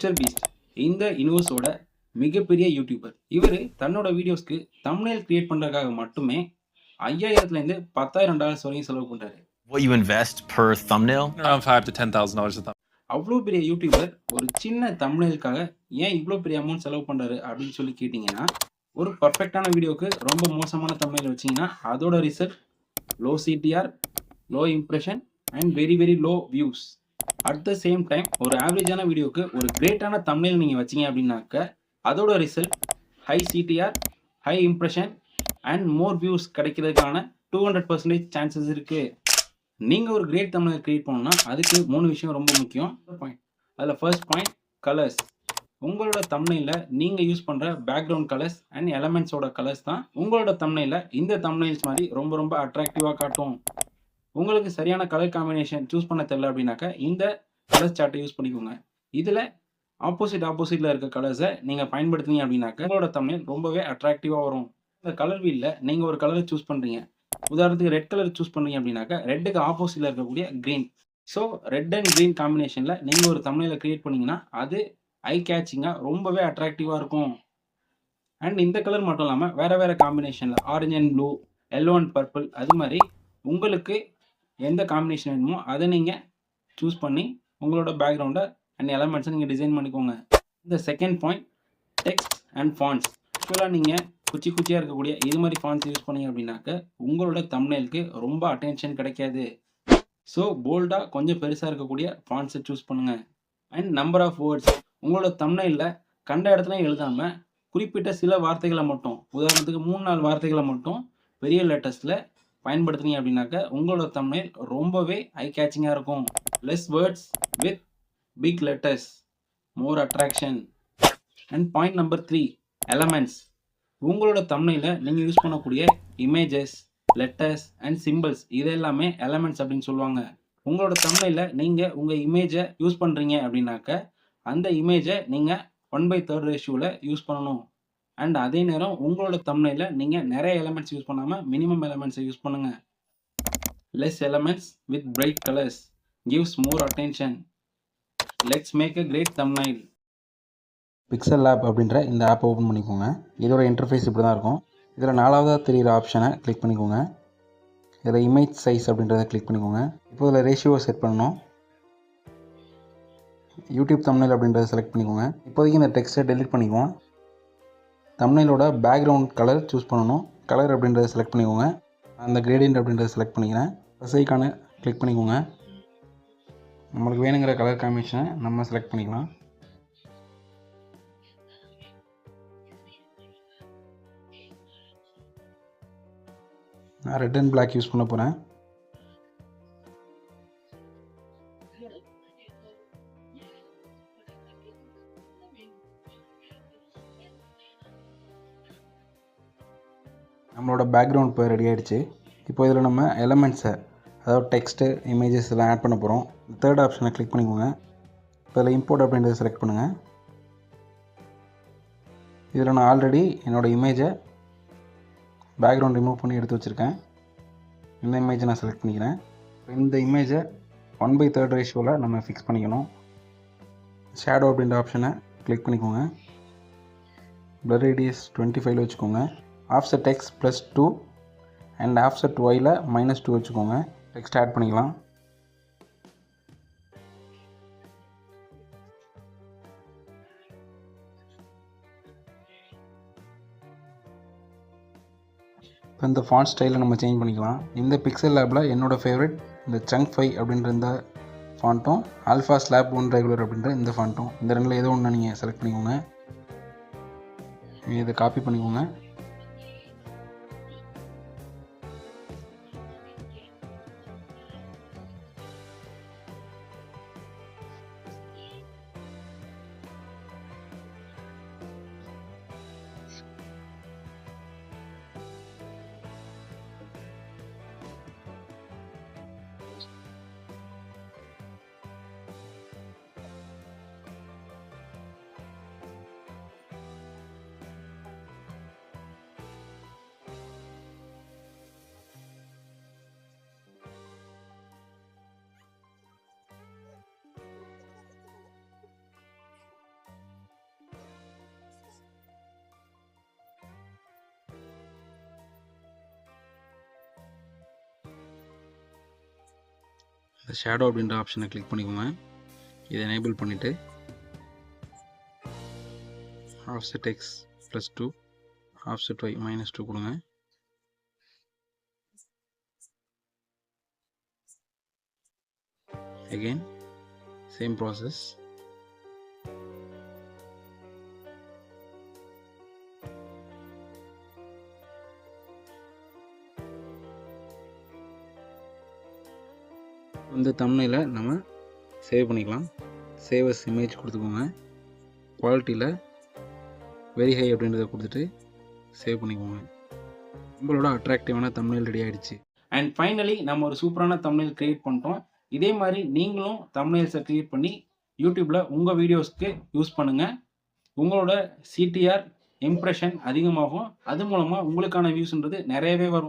Mister Beast இந்த யூனிவர்ஸோட மிகப்பெரிய YouTuber. இவர் தன்னோட வீடியோஸ்க்கு தம்ப்நெயில் கிரியேட் பண்றதுக்காக மட்டுமே $5000லேருந்து $10,000 வரையும் செலவு பண்றாரு. What you invest per thumbnail? Around $5,000 to $10,000 a thumb. அவ்வளோ பெரிய யூடியூபர் ஒரு சின்ன தம்ப்நெயிலுக்காக ஏன் இவ்வளோ பெரிய அமௌண்ட் செலவு பண்றாரு அப்படின்னு சொல்லி கேட்டிங்கன்னா, ஒரு பர்ஃபெக்டான வீடியோக்கு ரொம்ப மோசமான தம்ப்நெயில் வச்சிங்கன்னா அதோட result low CTR, low impression and very very low views. At the same time ஒரு ஆவரேஜான வீடியோக்கு ஒரு கிரேட்டான தம்ப்நெயில் நீங்கள் வச்சிங்க அப்படின்னாக்க அதோட result high CTR, high impression and more views கிடைக்கிறதுக்கான 200% சான்சஸ் இருக்குது. நீங்கள் ஒரு கிரேட் தம்ப்நெயில் கிரியேட் பண்ணணும்னா அதுக்கு 3 விஷயம் ரொம்ப முக்கியம். அதில் ஃபர்ஸ்ட் பாயிண்ட் கலர்ஸ். உங்களோட தம்ப்நெயிலில் நீங்கள் யூஸ் பண்ணுற பேக்ரவுண்ட் கலர்ஸ் அண்ட் எலமெண்ட்ஸோட கலர்ஸ் தான் உங்களோட தம்ப்நெயிலில் இந்த தம்ப்நெயில்ஸ் மாதிரி ரொம்ப ரொம்ப அட்ராக்டிவாக காட்டும். உங்களுக்கு சரியான கலர் காம்பினேஷன் சூஸ் பண்ண தெரியல அப்படின்னாக்கா இந்த கலர் சார்ட்டை யூஸ் பண்ணிக்கோங்க. இதில் ஆப்போசிட்டில் இருக்க கலர்ஸை நீங்கள் பயன்படுத்துனீங்க அப்படின்னாக்க உங்களோட தம்ப்நெயில் ரொம்பவே அட்ராக்டிவாக வரும். இந்த கலர் வீலில் நீங்கள் ஒரு கலரை சூஸ் பண்ணுறீங்க. உதாரணத்துக்கு ரெட் கலர் சூஸ் பண்ணுறீங்க அப்படின்னாக்கா ரெட்டுக்கு ஆப்போசிட்டில் இருக்கக்கூடிய green. So red and green காம்பினேஷனில் நீங்கள் ஒரு தம்ப்நெயிலை கிரியேட் பண்ணிங்கன்னா அது ஐ கேச்சிங்காக ரொம்பவே அட்ராக்டிவாக இருக்கும். அண்ட் இந்த கலர் மட்டும் இல்லாமல் வேறு வேறு காம்பினேஷனில் orange and blue, yellow and purple, அது மாதிரி உங்களுக்கு எந்த காம்பினேஷன் வேணுமோ அதை நீங்கள் சூஸ் பண்ணி உங்களோட பேக்ரவுண்டை அண்ட் எலமெண்ட்ஸை நீங்கள் டிசைன் பண்ணிக்கோங்க. இந்த second point text and fonts. ஆக்சுவலாக நீங்கள் குச்சியாக இருக்கக்கூடிய இது மாதிரி ஃபாண்ட்ஸ் யூஸ் பண்ணீங்க அப்படின்னாக்க உங்களோட தம்ப்நெயிலுக்கு ரொம்ப அட்டென்ஷன் கிடைக்காது. ஸோ போல்டாக கொஞ்சம் பெருசாக இருக்கக்கூடிய ஃபாண்ட்ஸை சூஸ் பண்ணுங்கள். And number of words. உங்களோட தம்ப்நெயிலில் கண்ட இடத்துல எழுதாமல் குறிப்பிட்ட சில வார்த்தைகளை மட்டும், உதாரணத்துக்கு 3-4 வார்த்தைகளை மட்டும் பெரிய லெட்டர்ஸில் பயன்படுத்துனீங்க அப்படின்னாக்க உங்களோட தம்ப்நெயில் ரொம்பவே ஐ கேச்சிங்காக இருக்கும். Less words with big letters, more attraction. And point number 3 elements. உங்களோட தம்ப்நெயிலில் நீங்கள் யூஸ் பண்ணக்கூடிய இமேஜஸ், லெட்டர்ஸ் அண்ட் சிம்பிள்ஸ் இது எல்லாமே எலமெண்ட்ஸ் அப்படின்னு சொல்லுவாங்க. உங்களோட தம்ப்நெயிலில் நீங்கள் உங்கள் இமேஜை யூஸ் பண்ணுறீங்க அப்படின்னாக்க அந்த இமேஜை நீங்கள் 1/3 ரேஷியோவில் யூஸ் பண்ணணும். அண்ட் அதே நேரம் உங்களோட தம்ப்நெயிலில் நீங்கள் நிறைய எலமெண்ட்ஸ் யூஸ் பண்ணாமல் மினிமம் எலமெண்ட்ஸை யூஸ் பண்ணுங்கள். Less elements with bright colours gives more attention. Let's make a great thumbnail. Pixel Lab அப்படின்ற இந்த ஆப்பை ஓப்பன் பண்ணிக்கோங்க. இதோட இன்டர்ஃபேஸ் இப்படி தான் இருக்கும். இதில் 4வதாக தெரிகிற ஆப்ஷனை கிளிக் பண்ணிக்கோங்க. இதில் இமேஜ் சைஸ் அப்படின்றத கிளிக் பண்ணிக்கோங்க. இப்போ இதில் ரேஷியோவை செட் பண்ணணும். யூடியூப் தம்ப்நெயில் அப்படின்றத செலக்ட் பண்ணிக்கோங்க. இப்போதைக்கு இந்த டெக்ஸ்ட்டை டெலிட் பண்ணிக்குவோம். தம்ப்நெயிலோட பேக்ரவுண்ட் கலர் சூஸ் பண்ணணும். கலர் அப்படின்றத செலக்ட் பண்ணிக்கோங்க. அந்த கிரேடியன்ட் அப்படின்றத செலக்ட் பண்ணிக்கிறேன். ப்ளஸ் கிளிக் பண்ணிக்கோங்க. நம்மளுக்கு வேணுங்கிற கலர் காம்பினேஷனை நம்ம செலக்ட் பண்ணிக்கலாம். நான் ரெட் அண்ட் பிளாக் யூஸ் பண்ண போகிறேன். நம்மளோட பேக்ரவுண்ட் இப்போ ரெடி ஆகிடுச்சு. இப்போ இதில் நம்ம எலமெண்ட்ஸை, அதாவது டெக்ஸ்ட்டு, இமேஜஸ் எல்லாம் ஆட் பண்ண போகிறோம். தேர்ட் ஆப்ஷனை கிளிக் பண்ணிக்கோங்க. இப்போ இதில் இம்போர்ட் அப்படின்றத செலக்ட் பண்ணுங்கள். இதில் நான் ஆல்ரெடி என்னோடய இமேஜை பேக்ரவுண்ட் ரிமூவ் பண்ணி எடுத்து வச்சுருக்கேன். இந்த இமேஜை நான் செலக்ட் பண்ணிக்கிறேன். இந்த இமேஜை 1/3 ரேஷியோவில் நம்ம ஃபிக்ஸ் பண்ணிக்கணும். ஷேடோ அப்படின்ற ஆப்ஷனை கிளிக் பண்ணிக்கோங்க. பிளர் ரேடியஸ் 25 வச்சுக்கோங்க. ஆஃப்செட் X +2 அண்ட் ஆஃப்செட் Yல -2 வச்சுக்கோங்க. டெக்ஸ்ட் ஆட் பண்ணிக்கலாம். இப்போ இந்த ஃபாண்ட் ஸ்டைலை நம்ம சேஞ்ச் பண்ணிக்கலாம். இந்த பிக்சல் லேபில் என்னோடய ஃபேவரட் இந்த சங்க் 5 அப்படின்ற இந்த ஃபாண்ட்டும், ஆல்ஃபா ஸ்லாப் 1 ரெகுலர் அப்படின்ற இந்த ஃபாண்ட்டும், இந்த ரெண்டில் ஏதோ ஒன்று நீங்கள் செலக்ட் பண்ணிக்கோங்க. இதை காப்பி பண்ணிக்கோங்க. இந்த ஷேடோ அப்படின்ற ஆப்ஷனை கிளிக் பண்ணிக்கோங்க. இதை எனேபிள் பண்ணிவிட்டு ஆஃப்செட் எக்ஸ் +2 ஆஃப்செட் ஒய் -2 கொடுங்க. again same process. இந்த தம்ப்நெயிலை நம்ம சேவ் பண்ணிக்கலாம். சேவ் அஸ் இமேஜ் கொடுத்துக்கோங்க. குவாலிட்டியில் வெரி ஹை அப்படின்றத கொடுத்துட்டு சேவ் பண்ணிக்கோங்க. உங்களோட அட்ராக்டிவான தம்ப்நெயில் ரெடி ஆகிடுச்சு. அண்ட் ஃபைனலி நம்ம ஒரு சூப்பரான தம்ப்நெயில் க்ரியேட் பண்ணிட்டோம். இதே மாதிரி நீங்களும் தம்ப்நெயில்ஸை க்ரியேட் பண்ணி யூடியூப்பில் உங்கள் வீடியோஸ்க்கு யூஸ் பண்ணுங்கள். உங்களோட சிடிஆர் இம்ப்ரெஷன் அதிகமாகும். அது மூலமாக உங்களுக்கான வியூஸ்ன்றது நிறையவே வரும்.